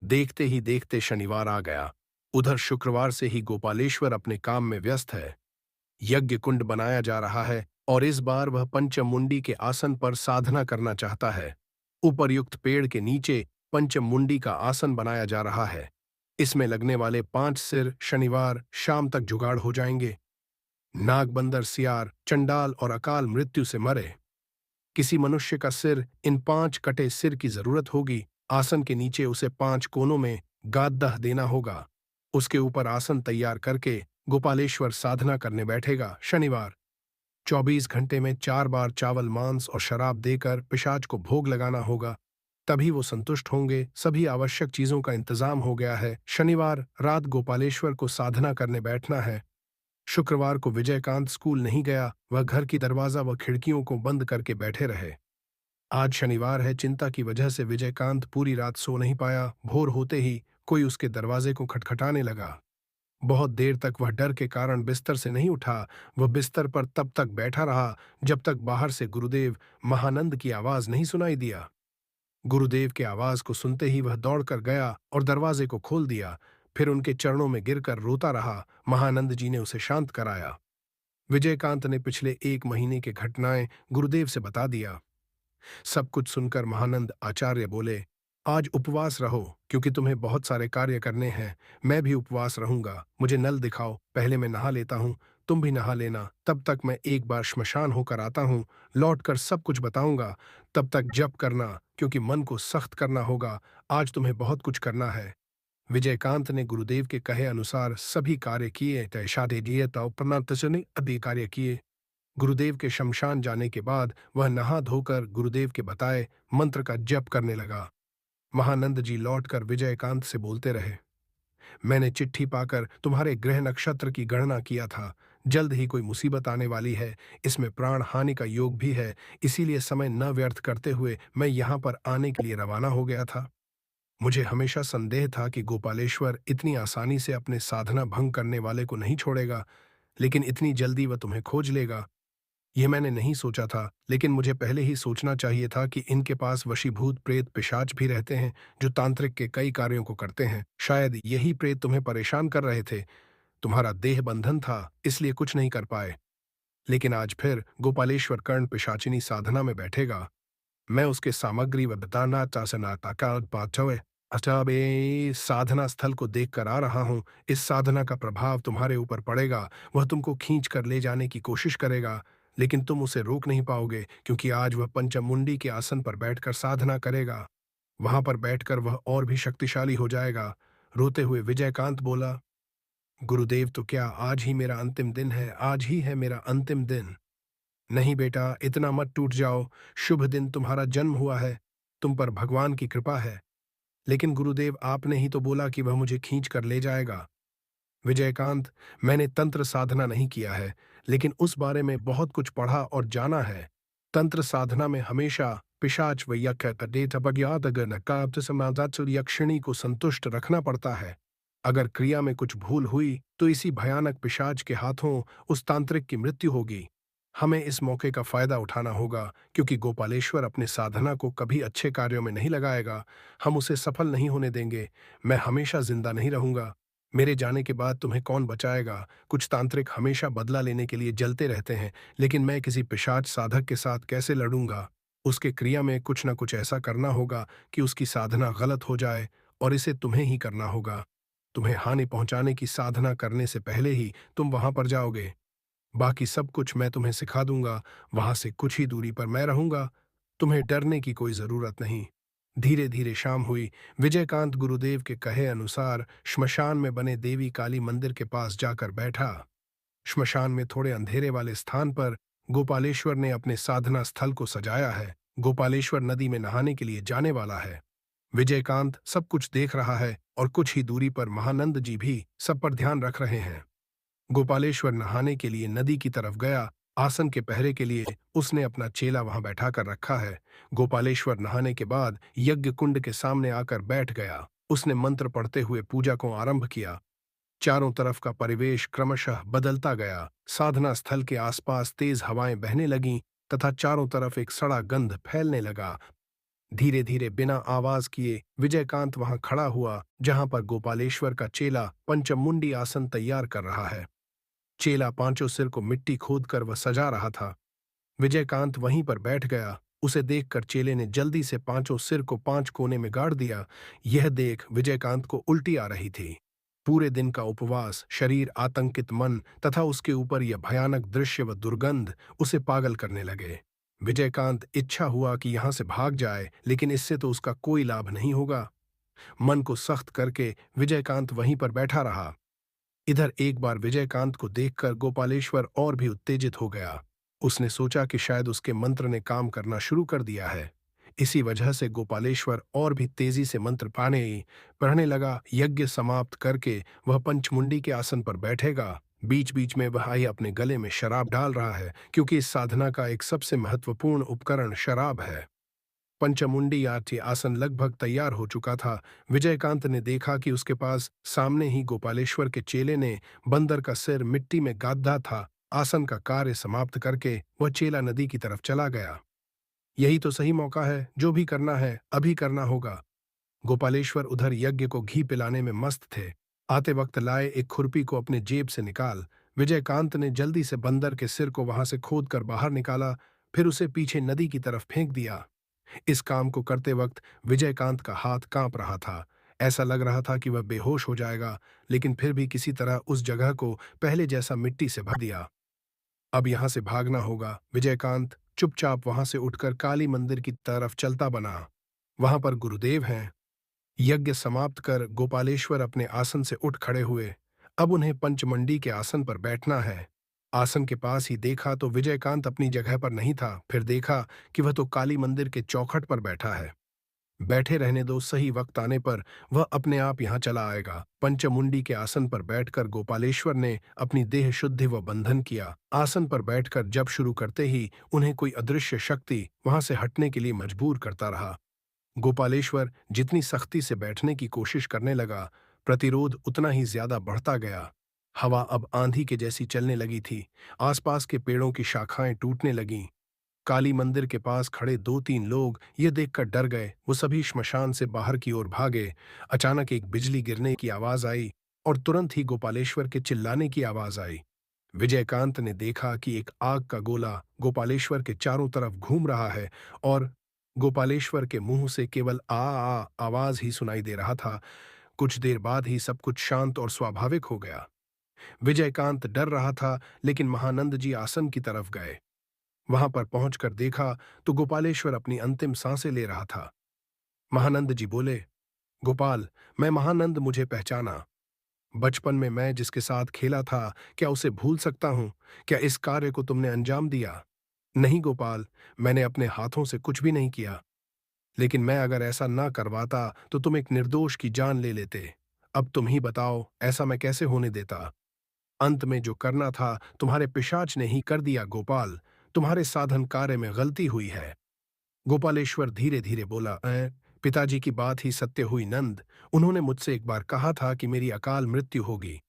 देखते ही देखते शनिवार आ गया। उधर शुक्रवार से ही गोपालेश्वर अपने काम में व्यस्त है। यज्ञ कुंड बनाया जा रहा है और इस बार वह पंचमुंडी के आसन पर साधना करना चाहता है। उपर्युक्त पेड़ के नीचे पंचमुंडी का आसन बनाया जा रहा है। इसमें लगने वाले 5 सिर शनिवार शाम तक जुगाड़ हो जाएंगे। नाग, बंदर, सियार, चंडाल और अकाल मृत्यु से मरे किसी मनुष्य का सिर इन 5 कटे सिर की जरूरत होगी। आसन के नीचे उसे 5 कोनों में गाददह देना होगा। उसके ऊपर आसन तैयार करके गोपालेश्वर साधना करने बैठेगा। शनिवार 24 घंटे में 4 बार चावल, मांस और शराब देकर पिशाच को भोग लगाना होगा, तभी वो संतुष्ट होंगे। सभी आवश्यक चीजों का इंतजाम हो गया है। शनिवार रात गोपालेश्वर को साधना करने बैठना है। शुक्रवार को विजयकांत स्कूल नहीं गया। वह घर की दरवाजा व खिड़कियों को बंद करके बैठे रहे। आज शनिवार है। चिंता की वजह से विजयकांत पूरी रात सो नहीं पाया। भोर होते ही कोई उसके दरवाजे को खटखटाने लगा। बहुत देर तक वह डर के कारण बिस्तर से नहीं उठा। वह बिस्तर पर तब तक बैठा रहा जब तक बाहर से गुरुदेव महानंद की आवाज नहीं सुनाई दिया। गुरुदेव के आवाज को सुनते ही वह दौड़कर गया और दरवाजे को खोल दिया। फिर उनके चरणों में गिरकर रोता रहा। महानंद जी ने उसे शांत कराया। विजयकांत ने पिछले 1 महीने की घटनाएं गुरुदेव से बता दिया। सब कुछ सुनकर महानंद आचार्य बोले, आज उपवास रहो क्योंकि तुम्हें बहुत सारे कार्य करने हैं। मैं भी उपवास रहूंगा। मुझे नल दिखाओ, पहले मैं नहा लेता हूँ, तुम भी नहा लेना। तब तक मैं एक बार श्मशान होकर आता हूँ, लौटकर सब कुछ बताऊंगा। तब तक जप करना क्योंकि मन को सख्त करना होगा। आज तुम्हें बहुत कुछ करना है। विजयकांत ने गुरुदेव के कहे अनुसार सभी कार्य किए। तैशादे दिए तो प्रणातने अभी कार्य किए। गुरुदेव के शमशान जाने के बाद वह नहा धोकर गुरुदेव के बताए मंत्र का जप करने लगा। महानंद जी लौटकर विजयकांत से बोलते रहे, मैंने चिट्ठी पाकर तुम्हारे ग्रह नक्षत्र की गणना किया था। जल्द ही कोई मुसीबत आने वाली है। इसमें प्राण हानि का योग भी है। इसीलिए समय न व्यर्थ करते हुए मैं यहाँ पर आने के लिए रवाना हो गया था। मुझे हमेशा संदेह था कि गोपालेश्वर इतनी आसानी से अपने साधना भंग करने वाले को नहीं छोड़ेगा, लेकिन इतनी जल्दी वह तुम्हें खोज लेगा, यह मैंने नहीं सोचा था। लेकिन मुझे पहले ही सोचना चाहिए था कि इनके पास वशीभूत प्रेत पिशाच भी रहते हैं जो तांत्रिक के कई कार्यों को करते हैं। शायद यही प्रेत तुम्हें परेशान कर रहे थे। तुम्हारा देह बंधन था, इसलिए कुछ नहीं कर पाए। लेकिन आज फिर गोपालेश्वर कर्ण पिशाचिनी साधना में बैठेगा। मैं उसके सामग्री व बताना चासनाता का पाठवे अचाबे साधना स्थल को देखकर आ रहा हूं। इस साधना का प्रभाव तुम्हारे ऊपर पड़ेगा। वह तुमको खींच कर ले जाने की कोशिश करेगा, लेकिन तुम उसे रोक नहीं पाओगे क्योंकि आज वह पंचमुंडी के आसन पर बैठकर साधना करेगा। वहां पर बैठकर वह और भी शक्तिशाली हो जाएगा। रोते हुए विजयकांत बोला, गुरुदेव तो क्या आज ही मेरा अंतिम दिन है? आज ही है मेरा अंतिम दिन। नहीं बेटा, इतना मत टूट जाओ। शुभ दिन तुम्हारा जन्म हुआ है। तुम पर भगवान की कृपा है। लेकिन गुरुदेव, आपने ही तो बोला कि वह मुझे खींच कर ले जाएगा। विजयकांत, मैंने तंत्र साधना नहीं किया है, लेकिन उस बारे में बहुत कुछ पढ़ा और जाना है। तंत्र साधना में हमेशा पिशाच व यक्षिणी को संतुष्ट रखना पड़ता है। अगर क्रिया में कुछ भूल हुई तो इसी भयानक पिशाच के हाथों उस तांत्रिक की मृत्यु होगी। हमें इस मौके का फायदा उठाना होगा क्योंकि गोपालेश्वर अपने साधना को कभी अच्छे कार्यों में नहीं लगाएगा। हम उसे सफल नहीं होने देंगे। मैं हमेशा जिंदा नहीं रहूंगा। मेरे जाने के बाद तुम्हें कौन बचाएगा? कुछ तांत्रिक हमेशा बदला लेने के लिए जलते रहते हैं, लेकिन मैं किसी पिशाच साधक के साथ कैसे लड़ूंगा? उसके क्रिया में कुछ न कुछ ऐसा करना होगा कि उसकी साधना गलत हो जाए, और इसे तुम्हें ही करना होगा। तुम्हें हानि पहुंचाने की साधना करने से पहले ही तुम वहां पर जाओगे। बाकी सब कुछ मैं तुम्हें सिखा दूंगा। वहां से कुछ ही दूरी पर मैं रहूंगा। तुम्हें डरने की कोई जरूरत नहीं। धीरे धीरे शाम हुई। विजयकांत गुरुदेव के कहे अनुसार श्मशान में बने देवी काली मंदिर के पास जाकर बैठा। श्मशान में थोड़े अंधेरे वाले स्थान पर गोपालेश्वर ने अपने साधना स्थल को सजाया है। गोपालेश्वर नदी में नहाने के लिए जाने वाला है। विजयकांत सब कुछ देख रहा है और कुछ ही दूरी पर महानंद जी भी सब पर ध्यान रख रहे हैं। गोपालेश्वर नहाने के लिए नदी की तरफ गया। आसन के पहरे के लिए उसने अपना चेला वहां बैठा कर रखा है। गोपालेश्वर नहाने के बाद यज्ञ कुंड के सामने आकर बैठ गया। उसने मंत्र पढ़ते हुए पूजा को आरंभ किया। चारों तरफ का परिवेश क्रमशः बदलता गया। साधना स्थल के आसपास तेज हवाएं बहने लगीं तथा चारों तरफ एक सड़ा गंध फैलने लगा। धीरे धीरे बिना आवाज किए विजयकांत वहां खड़ा हुआ जहां पर गोपालेश्वर का चेला पंचमुंडी आसन तैयार कर रहा है। चेला पांचों सिर को मिट्टी खोदकर वह सजा रहा था। विजयकांत वहीं पर बैठ गया। उसे देखकर चेले ने जल्दी से पांचों सिर को पांच कोने में गाड़ दिया। यह देख विजयकांत को उल्टी आ रही थी। पूरे दिन का उपवास, शरीर आतंकित मन तथा उसके ऊपर यह भयानक दृश्य व दुर्गंध उसे पागल करने लगे। विजयकांत इच्छा हुआ कि यहां से भाग जाए, लेकिन इससे तो उसका कोई लाभ नहीं होगा। मन को सख्त करके विजयकांत वहीं पर बैठा रहा। इधर एक बार विजयकांत को देखकर गोपालेश्वर और भी उत्तेजित हो गया। उसने सोचा कि शायद उसके मंत्र ने काम करना शुरू कर दिया है। इसी वजह से गोपालेश्वर और भी तेजी से मंत्र पढ़ने लगा। यज्ञ समाप्त करके वह पंचमुंडी के आसन पर बैठेगा। बीच बीच में वह ही अपने गले में शराब डाल रहा है, क्योंकि इस साधना का एक सबसे महत्वपूर्ण उपकरण शराब है। पंचमुंडी आरती आसन लगभग तैयार हो चुका था। विजयकांत ने देखा कि उसके पास सामने ही गोपालेश्वर के चेले ने बंदर का सिर मिट्टी में गाधा था। आसन का कार्य समाप्त करके वह चेला नदी की तरफ चला गया। यही तो सही मौका है, जो भी करना है अभी करना होगा। गोपालेश्वर उधर यज्ञ को घी पिलाने में मस्त थे। आते वक्त लाए एक खुरपी को अपने जेब से निकाल विजयकांत ने जल्दी से बंदर के सिर को वहां से खोदकर बाहर निकाला, फिर उसे पीछे नदी की तरफ फेंक दिया। इस काम को करते वक्त विजयकांत का हाथ कांप रहा था। ऐसा लग रहा था कि वह बेहोश हो जाएगा, लेकिन फिर भी किसी तरह उस जगह को पहले जैसा मिट्टी से भर दिया। अब यहां से भागना होगा। विजयकांत चुपचाप वहां से उठकर काली मंदिर की तरफ चलता बना। वहां पर गुरुदेव हैं। यज्ञ समाप्त कर गोपालेश्वर अपने आसन से उठ खड़े हुए। अब उन्हें पंचमंडी के आसन पर बैठना है। आसन के पास ही देखा तो विजयकांत अपनी जगह पर नहीं था। फिर देखा कि वह तो काली मंदिर के चौखट पर बैठा है। बैठे रहने दो, सही वक्त आने पर वह अपने आप यहां चला आएगा। पंचमुंडी के आसन पर बैठकर गोपालेश्वर ने अपनी देह शुद्धि व बंधन किया। आसन पर बैठकर जब शुरू करते ही उन्हें कोई अदृश्य शक्ति वहां से हटने के लिए मजबूर करता रहा। गोपालेश्वर जितनी सख्ती से बैठने की कोशिश करने लगा, प्रतिरोध उतना ही ज्यादा बढ़ता गया। हवा अब आंधी के जैसी चलने लगी थी। आसपास के पेड़ों की शाखाएं टूटने लगीं। काली मंदिर के पास खड़े दो तीन लोग ये देखकर डर गए। वो सभी श्मशान से बाहर की ओर भागे। अचानक एक बिजली गिरने की आवाज आई और तुरंत ही गोपालेश्वर के चिल्लाने की आवाज आई। विजयकांत ने देखा कि एक आग का गोला गोपालेश्वर के चारों तरफ घूम रहा है और गोपालेश्वर के मुंह से केवल आ आवाज ही सुनाई दे रहा था। कुछ देर बाद ही सब कुछ शांत और स्वाभाविक हो गया। विजयकांत डर रहा था, लेकिन महानंद जी आसन की तरफ गए। वहां पर पहुंचकर देखा तो गोपालेश्वर अपनी अंतिम सांसें ले रहा था। महानंद जी बोले, गोपाल, मैं महानंद, मुझे पहचाना? बचपन में मैं जिसके साथ खेला था, क्या उसे भूल सकता हूं? क्या इस कार्य को तुमने अंजाम दिया? नहीं गोपाल, मैंने अपने हाथों से कुछ भी नहीं किया। लेकिन मैं अगर ऐसा ना करवाता तो तुम एक निर्दोष की जान ले लेते। अब तुम ही बताओ, ऐसा मैं कैसे होने देता? अंत में जो करना था तुम्हारे पिशाच ने ही कर दिया गोपाल। तुम्हारे साधन कार्य में गलती हुई है। गोपालेश्वर धीरे धीरे बोला, पिताजी की बात ही सत्य हुई नंद। उन्होंने मुझसे एक बार कहा था कि मेरी अकाल मृत्यु होगी।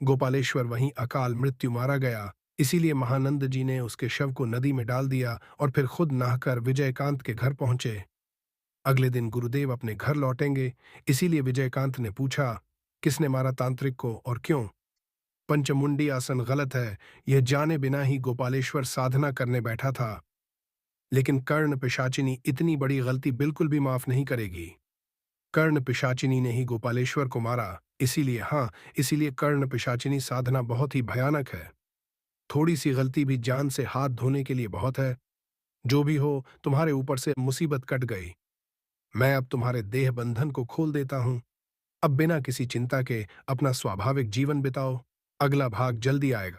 गोपालेश्वर वहीं अकाल मृत्यु मारा गया। इसीलिए महानंद जी ने उसके शव को नदी में डाल दिया और फिर खुद नहाकर विजयकांत के घर पहुंचे। अगले दिन गुरुदेव अपने घर लौटेंगे, इसीलिए विजयकांत ने पूछा, किसने मारा तांत्रिक को और क्यों? पंचमुंडी आसन गलत है, यह जाने बिना ही गोपालेश्वर साधना करने बैठा था। लेकिन कर्ण पिशाचिनी इतनी बड़ी गलती बिल्कुल भी माफ नहीं करेगी। कर्ण पिशाचिनी ने ही गोपालेश्वर को मारा। इसीलिए कर्ण पिशाचिनी साधना बहुत ही भयानक है। थोड़ी सी गलती भी जान से हाथ धोने के लिए बहुत है। जो भी हो, तुम्हारे ऊपर से मुसीबत कट गई। मैं अब तुम्हारे देह बंधन को खोल देता हूं। अब बिना किसी चिंता के अपना स्वाभाविक जीवन बिताओ। अगला भाग जल्दी आएगा।